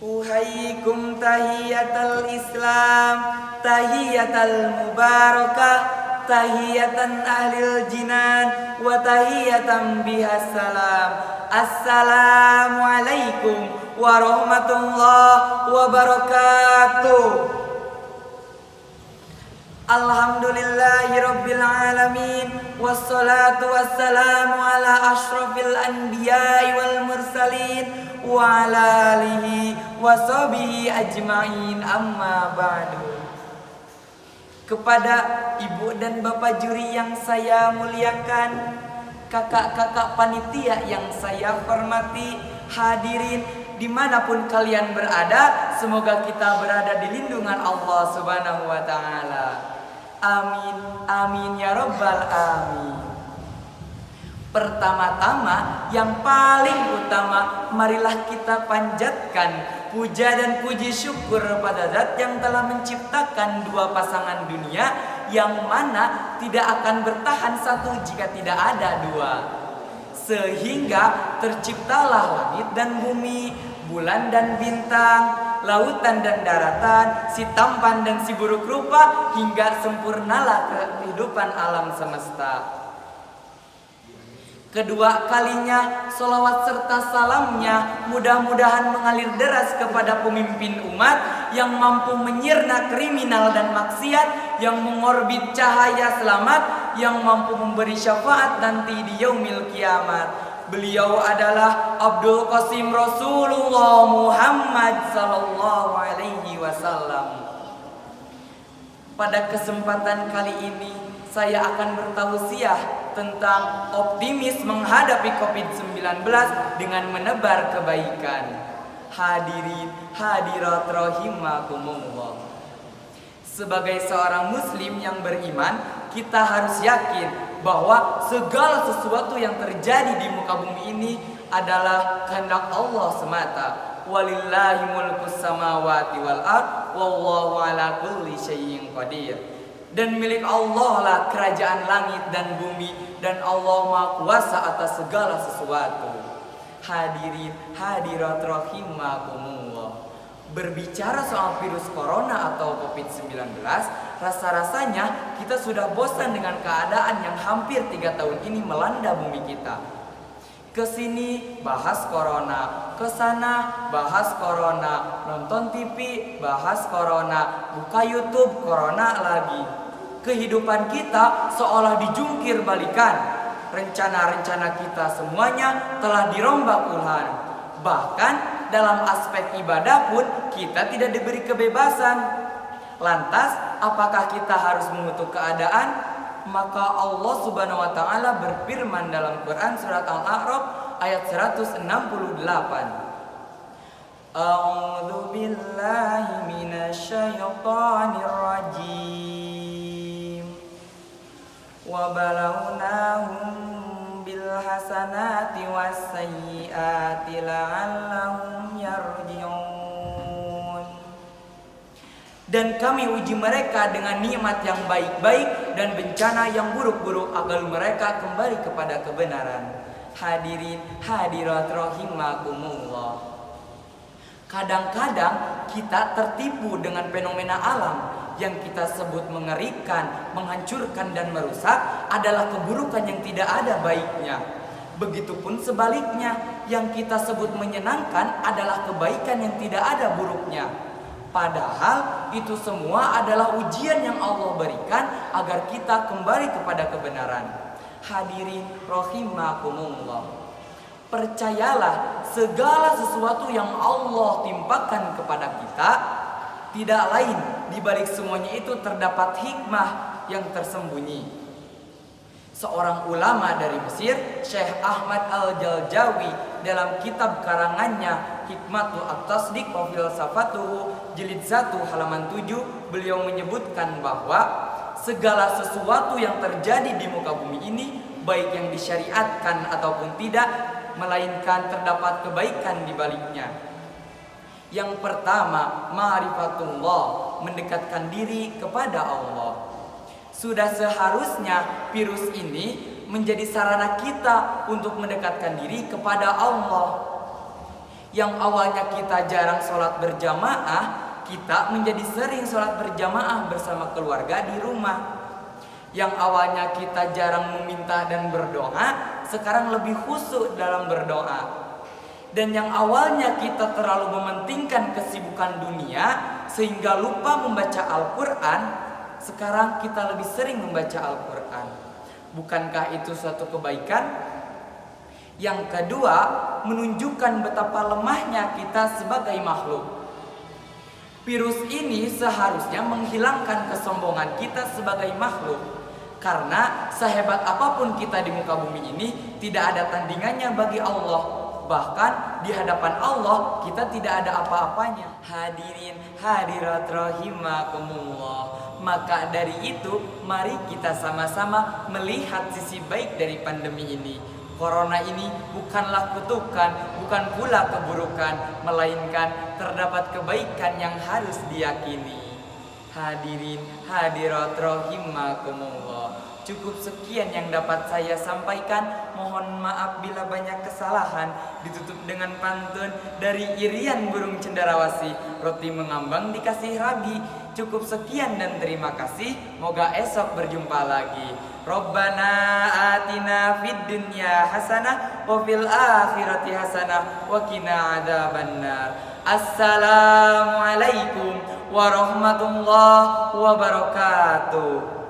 Uhayyikum tahiyatal Islam, tahiyatal mubarakah, tahiyatan ahlil jinan, wa tahiyatan bihas salam. Assalamualaikum warahmatullahi wabarakatuh. Alhamdulillahi rabbil alamin, wassalatu wassalamu ala ashrafil anbiya'i wal mursalin wa ala alihi wa sahbihi ajma'in, amma ba'du. Kepada ibu dan bapak juri yang saya muliakan, kakak-kakak panitia yang saya hormati, hadirin dimanapun kalian berada, semoga kita berada di lindungan Allah Subhanahu wa ta'ala. Amin, amin ya rabbal alamin. Pertama-tama, yang paling utama, marilah kita panjatkan puja dan puji syukur pada Zat yang telah menciptakan dua pasangan dunia, yang mana tidak akan bertahan satu jika tidak ada dua. Sehingga terciptalah langit dan bumi, bulan dan bintang, lautan dan daratan, si tampan dan si buruk rupa, hingga sempurnalah kehidupan alam semesta. Kedua kalinya, sholawat serta salamnya mudah-mudahan mengalir deras kepada pemimpin umat yang mampu menyirna kriminal dan maksiat, yang mengorbit cahaya selamat, yang mampu memberi syafaat nanti di yaumil kiamat. Beliau adalah Abdul Qasim Rasulullah Muhammad sallallahu alaihi wasallam. Pada kesempatan kali ini, saya akan bertausiah tentang optimis menghadapi COVID-19 dengan menebar kebaikan. Hadirin hadirat rahimakumullah. Sebagai seorang muslim yang beriman, kita harus yakin bahwa segala sesuatu yang terjadi di muka bumi ini adalah kehendak Allah semata. Walillahi mulkus samawati wal ard, wallahu ala kulli syai'in qadir. Dan milik Allah lah kerajaan langit dan bumi, dan Allah Maha Kuasa atas segala sesuatu. Hadirin hadirat rahimakumullah. Berbicara soal virus corona atau COVID-19, rasa-rasanya kita sudah bosan dengan keadaan yang hampir 3 tahun ini melanda bumi kita. Kesini bahas corona, kesana bahas corona, nonton TV bahas corona, buka YouTube corona lagi. Kehidupan kita seolah dijungkir balikan. Rencana-rencana kita semuanya telah dirombak Tuhan. Bahkan dalam aspek ibadah pun kita tidak diberi kebebasan. Lantas, apakah kita harus mengutuk keadaan? Maka Allah Subhanahu wa ta'ala berfirman dalam Quran surat Al-A'raf ayat 168. A'udzu billahi minasyaitonir rajim. Wa balawnahum bil hasanati was sayyiati la'allahum yarji'un. Dan kami uji mereka dengan nikmat yang baik-baik dan bencana yang buruk-buruk agar mereka kembali kepada kebenaran. Hadirin hadirat rahimakumullah. Kadang-kadang kita tertipu dengan fenomena alam yang kita sebut mengerikan, menghancurkan dan merusak adalah keburukan yang tidak ada baiknya. Begitupun sebaliknya, yang kita sebut menyenangkan adalah kebaikan yang tidak ada buruknya. Padahal itu semua adalah ujian yang Allah berikan agar kita kembali kepada kebenaran. Hadirin rahimakumullah. Percayalah, segala sesuatu yang Allah timpakan kepada kita, tidak lain di balik semuanya itu terdapat hikmah yang tersembunyi. Seorang ulama dari Mesir, Syekh Ahmad Al-Jaljawi, dalam kitab karangannya Hikmatu At-Tasdiq wa Filsafatuhu jilid 1 halaman 7, beliau menyebutkan bahwa segala sesuatu yang terjadi di muka bumi ini, baik yang disyariatkan ataupun tidak, melainkan terdapat kebaikan di baliknya. Yang pertama, ma'rifatullah, mendekatkan diri kepada Allah. Sudah seharusnya virus ini menjadi sarana kita untuk mendekatkan diri kepada Allah. Yang awalnya kita jarang sholat berjamaah, kita menjadi sering sholat berjamaah bersama keluarga di rumah. Yang awalnya kita jarang meminta dan berdoa, sekarang lebih khusyuk dalam berdoa. Dan yang awalnya kita terlalu mementingkan kesibukan dunia sehingga lupa membaca Al-Quran, sekarang kita lebih sering membaca Al-Quran. Bukankah itu suatu kebaikan? Yang kedua, menunjukkan betapa lemahnya kita sebagai makhluk. Virus ini seharusnya menghilangkan kesombongan kita sebagai makhluk. Karena sehebat apapun kita di muka bumi ini, tidak ada tandingannya bagi Allah. Bahkan di hadapan Allah kita tidak ada apa-apanya. Hadirin hadirat rahimakumullah. Maka dari itu mari kita sama-sama melihat sisi baik dari pandemi ini. Corona ini bukanlah kutukan, bukan pula keburukan, melainkan terdapat kebaikan yang harus diyakini. Hadirin hadirat rahimakumullah. Cukup sekian yang dapat saya sampaikan. Mohon maaf bila banyak kesalahan. Ditutup dengan pantun dari Irian burung cenderawasih. Roti mengambang dikasih ragi. Cukup sekian dan terima kasih. Moga esok berjumpa lagi. Rabbana atina fid dunya hasanah wa fil akhirati hasanah wa qina adzabannar. Assalamualaikum warahmatullahi wabarakatuh.